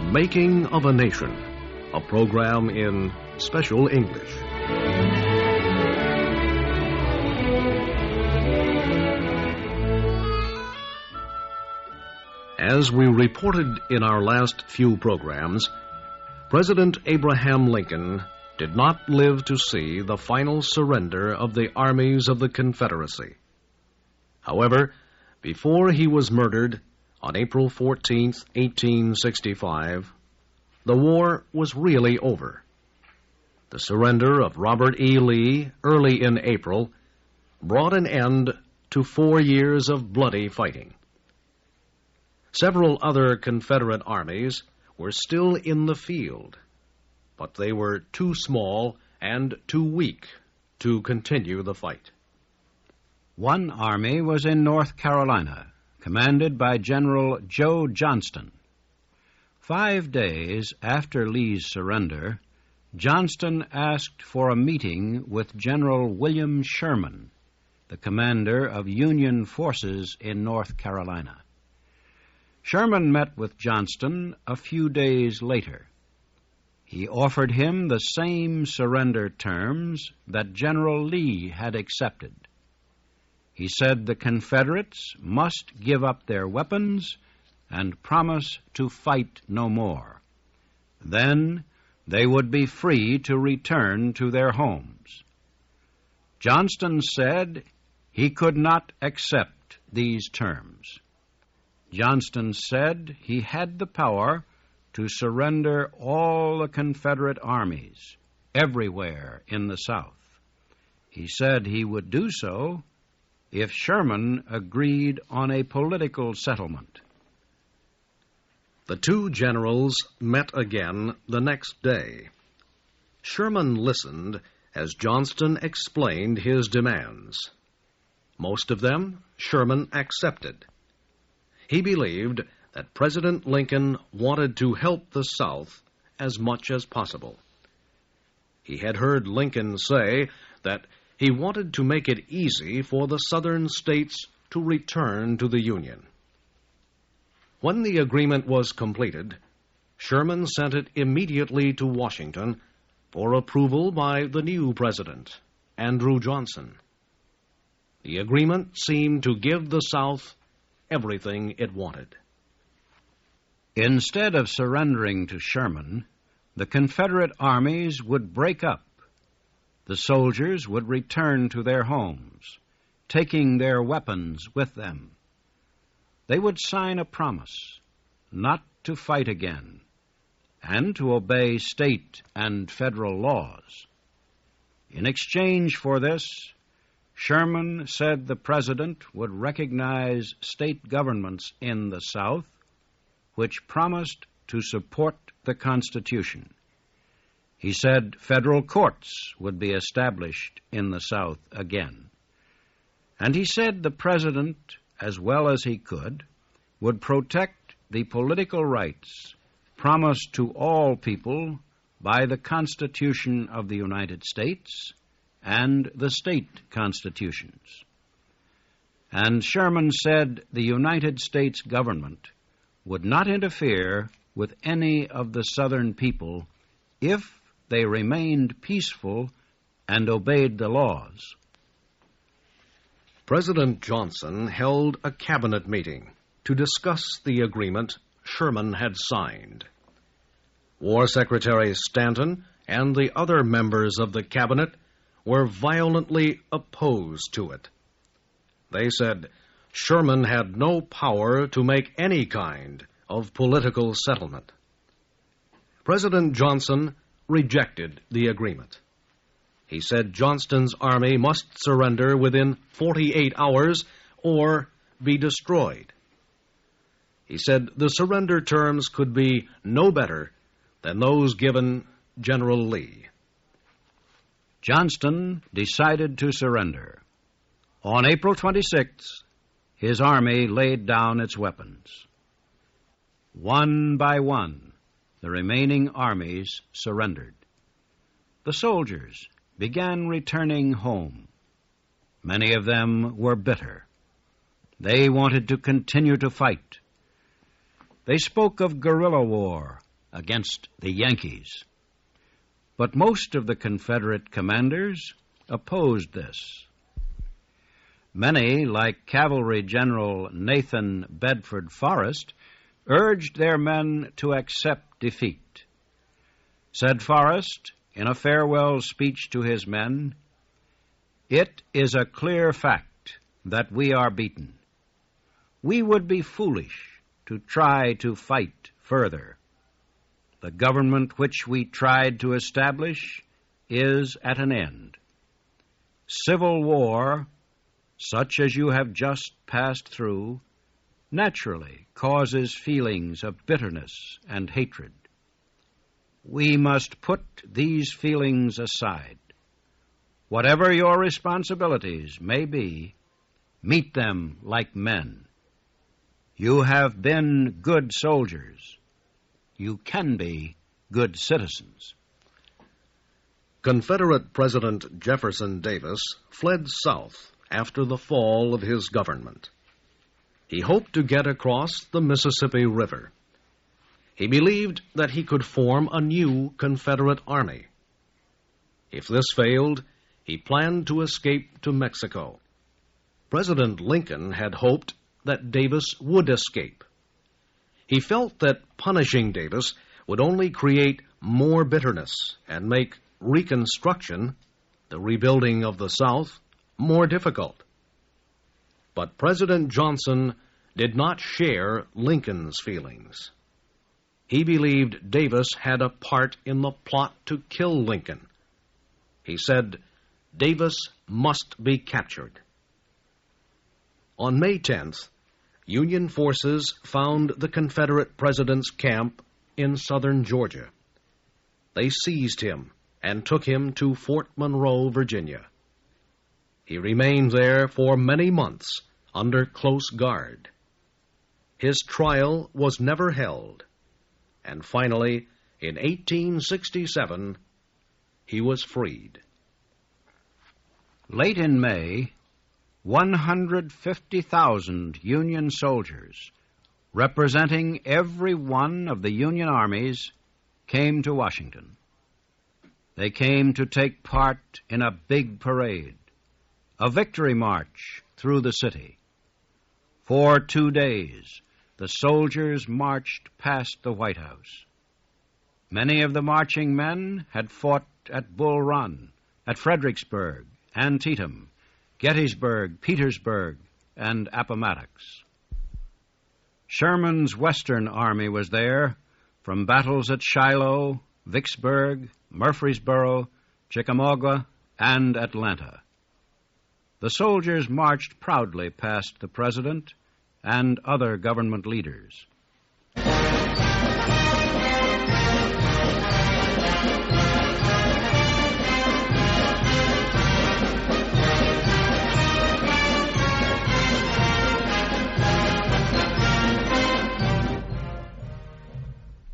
Making of a Nation, a program in special English. As we reported in our last few programs, President Abraham Lincoln did not live to see the final surrender of the armies of the Confederacy. However, before he was murdered on April 14, 1865, the war was really over. The surrender of Robert E. Lee early in April brought an end to 4 years of bloody fighting. Several other Confederate armies were still in the field, but they were too small and too weak to continue the fight. One army was in North Carolina, commanded by General Joe Johnston. 5 days after Lee's surrender, Johnston asked for a meeting with General William Sherman, the commander of Union forces in North Carolina. Sherman met with Johnston a few days later. He offered him the same surrender terms that General Lee had accepted. He said the Confederates must give up their weapons and promise to fight no more. Then they would be free to return to their homes. Johnston said he could not accept these terms. Johnston said he had the power to surrender all the Confederate armies everywhere in the South. He said he would do so if Sherman agreed on a political settlement. The two generals met again the next day. Sherman listened as Johnston explained his demands. Most of them Sherman accepted. He believed that President Lincoln wanted to help the South as much as possible. He had heard Lincoln say that he wanted to make it easy for the Southern states to return to the Union. When the agreement was completed, Sherman sent it immediately to Washington for approval by the new president, Andrew Johnson. The agreement seemed to give the South everything it wanted. Instead of surrendering to Sherman, the Confederate armies would break up. The soldiers would return to their homes, taking their weapons with them. They would sign a promise not to fight again and to obey state and federal laws. In exchange for this, Sherman said the President would recognize state governments in the South which promised to support the Constitution. He said federal courts would be established in the South again. And he said the President, as well as he could, would protect the political rights promised to all people by the Constitution of the United States and the state constitutions. And Sherman said the United States government would not interfere with any of the Southern people if they remained peaceful and obeyed the laws. President Johnson held a cabinet meeting to discuss the agreement Sherman had signed. War Secretary Stanton and the other members of the cabinet were violently opposed to it. They said Sherman had no power to make any kind of political settlement. President Johnson rejected the agreement. He said Johnston's army must surrender within 48 hours or be destroyed. He said the surrender terms could be no better than those given General Lee. Johnston decided to surrender. On April 26th, his army laid down its weapons. One by one, the remaining armies surrendered. The soldiers began returning home. Many of them were bitter. They wanted to continue to fight. They spoke of guerrilla war against the Yankees. But most of the Confederate commanders opposed this. Many, like Cavalry General Nathan Bedford Forrest, urged their men to accept defeat. Said Forrest, in a farewell speech to his men, "It is a clear fact that we are beaten. We would be foolish to try to fight further. The government which we tried to establish is at an end. Civil war, such as you have just passed through, naturally causes feelings of bitterness and hatred. We must put these feelings aside. Whatever your responsibilities may be, meet them like men. You have been good soldiers. You can be good citizens." Confederate President Jefferson Davis fled south after the fall of his government. He hoped to get across the Mississippi River. He believed that he could form a new Confederate army. If this failed, he planned to escape to Mexico. President Lincoln had hoped that Davis would escape. He felt that punishing Davis would only create more bitterness and make Reconstruction, the rebuilding of the South, more difficult. But President Johnson did not share Lincoln's feelings. He believed Davis had a part in the plot to kill Lincoln. He said, "Davis must be captured." On May 10th, Union forces found the Confederate president's camp in southern Georgia. They seized him and took him to Fort Monroe, Virginia. He remained there for many months under close guard. His trial was never held, and finally, in 1867, he was freed. Late in May, 150,000 Union soldiers, representing every one of the Union armies, came to Washington. They came to take part in a big parade, a victory march through the city. For 2 days, the soldiers marched past the White House. Many of the marching men had fought at Bull Run, at Fredericksburg, Antietam, Gettysburg, Petersburg, and Appomattox. Sherman's Western Army was there, from battles at Shiloh, Vicksburg, Murfreesboro, Chickamauga, and Atlanta. The soldiers marched proudly past the President and other government leaders.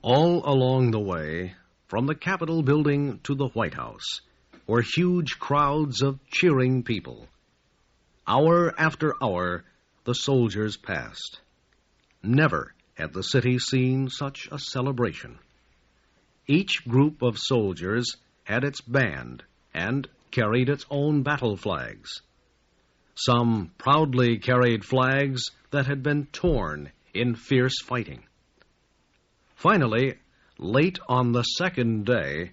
All along the way, from the Capitol building to the White House, were huge crowds of cheering people. Hour after hour, the soldiers passed. Never had the city seen such a celebration. Each group of soldiers had its band and carried its own battle flags. Some proudly carried flags that had been torn in fierce fighting. Finally, late on the second day,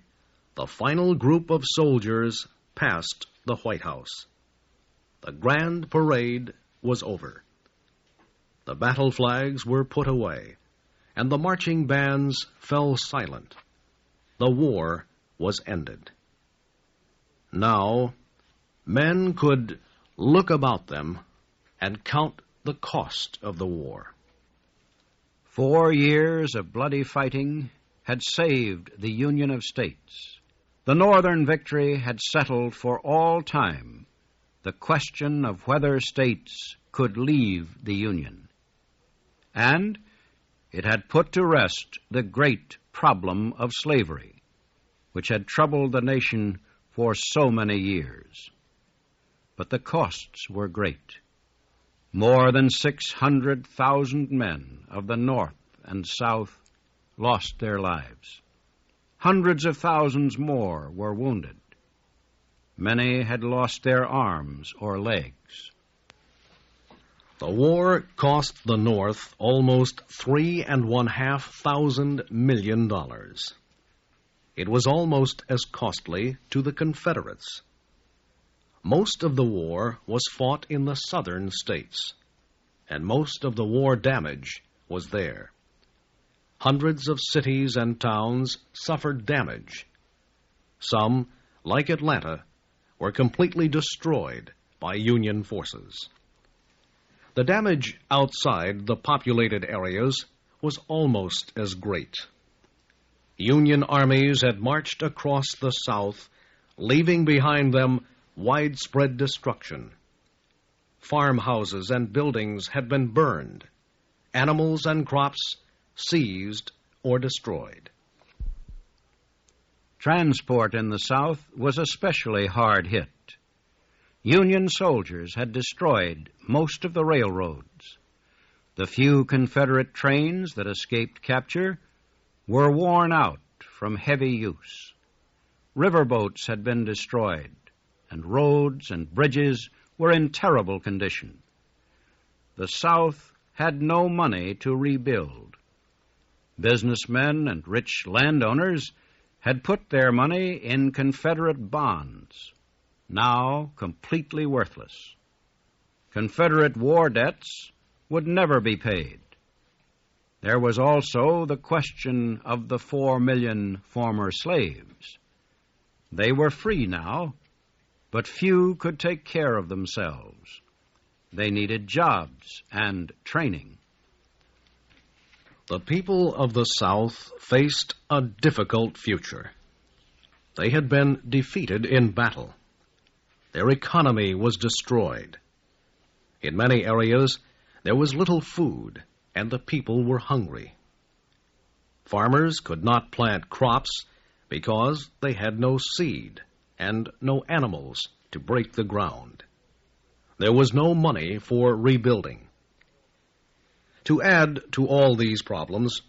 the final group of soldiers passed the White House. The grand parade was over. The battle flags were put away, and the marching bands fell silent. The war was ended. Now, men could look about them and count the cost of the war. 4 years of bloody fighting had saved the Union of States. The Northern victory had settled for all time the question of whether states could leave the Union. And it had put to rest the great problem of slavery, which had troubled the nation for so many years. But the costs were great. More than 600,000 men of the North and South lost their lives. Hundreds of thousands more were wounded. Many had lost their arms or legs. The war cost the North almost $3.5 million. It was almost as costly to the Confederates. Most of the war was fought in the southern states, and most of the war damage was there. Hundreds of cities and towns suffered damage. Some, like Atlanta, were completely destroyed by Union forces. The damage outside the populated areas was almost as great. Union armies had marched across the South, leaving behind them widespread destruction. Farmhouses and buildings had been burned, animals and crops seized or destroyed. Transport in the South was especially hard hit. Union soldiers had destroyed most of the railroads. The few Confederate trains that escaped capture were worn out from heavy use. Riverboats had been destroyed, and roads and bridges were in terrible condition. The South had no money to rebuild. Businessmen and rich landowners had put their money in Confederate bonds, now completely worthless. Confederate war debts would never be paid. There was also the question of the 4 million former slaves. They were free now, but few could take care of themselves. They needed jobs and training. The people of the South faced a difficult future. They had been defeated in battle. Their economy was destroyed. In many areas, there was little food, and the people were hungry. Farmers could not plant crops because they had no seed and no animals to break the ground. There was no money for rebuilding. To add to all these problems,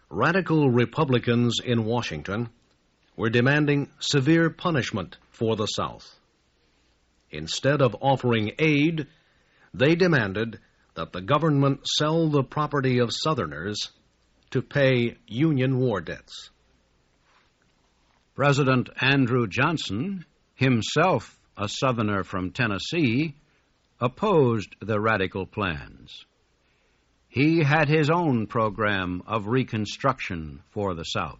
radical Republicans in Washington were demanding severe punishment for the South. Instead of offering aid, they demanded that the government sell the property of Southerners to pay Union war debts. President Andrew Johnson, himself a Southerner from Tennessee, opposed the radical plans. He had his own program of reconstruction for the South.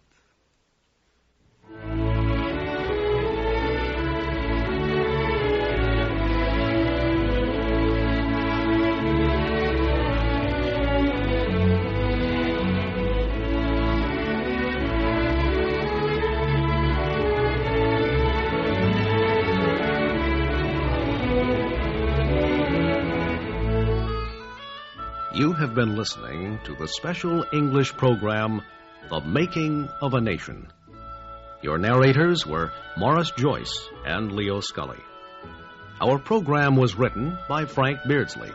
You have been listening to the special English program, The Making of a Nation. Your narrators were Morris Joyce and Leo Scully. Our program was written by Frank Beardsley.